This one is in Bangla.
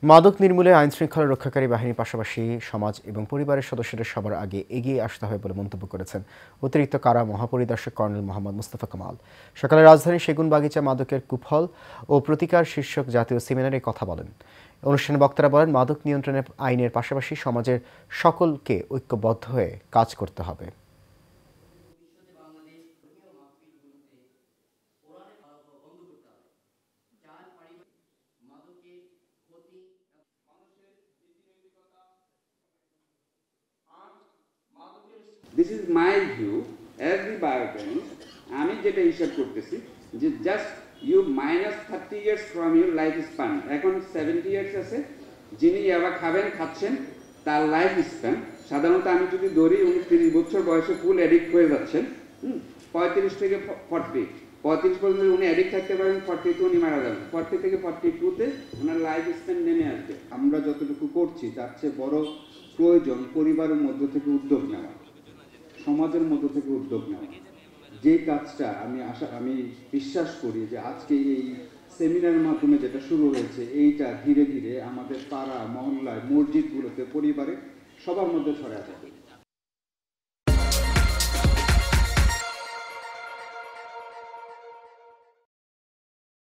মাদক নির্মূলে আইনশৃঙ্খলা রক্ষাকারী বাহিনীর পাশাপাশি সমাজ এবং পরিবারের সদস্যদের সবার আগে এগিয়ে আসতে হবে বলে মন্তব্য করেছেন অতিরিক্ত কারা মহাপরিদর্শক কর্নেল মোহাম্মদ মুস্তফা কামাল। সকালে রাজধানীর সেগুনবাগিচা মাদকের কুফল ও প্রতিকার শীর্ষক জাতীয় সেমিনারে কথা বলেন। অনুষ্ঠানে বক্তারা বলেন, মাদক নিয়ন্ত্রণের আইনের পাশাপাশি সমাজের সকলকে ঐক্যবদ্ধ হয়ে কাজ করতে হবে। This is my view as the biochemist. আমি যেটা হিসাব করতেছি যে just you -30 years from your life span. এখন 70 years আছে, যিনি আবার খাচ্ছেন তার লাইফ স্প্যান সাধারণত আমি যদি ধরি উনি 30 বছর বয়সে ফুল অ্যাডিক্ট হয়ে যাচ্ছেন, 35 থেকে 40, 35 পর্যন্ত উনি অ্যাডিক্ট থাকতে পারেন, 40 তে উনি মারা যাবেন, 40 থেকে 42-তে ওনার লাইফ স্প্যান নেমে আসবে। আমরা যতটুকু করছি তার চেয়ে বড় প্রয়োজন পরিবারের মধ্য থেকে উদ্যোগ নেওয়া, সমাজের মধ্য থেকে উদ্যোগ নেওয়া। যে কাজটা আমি বিশ্বাস করি যে আজকে এই সেমিনারের মাধ্যমে যেটা শুরু হয়েছে, এইটা ধীরে ধীরে আমাদের পাড়া মহল্লায় মসজিদগুলোতে পরিবারে সবার মধ্যে ছড়ায় যাবে।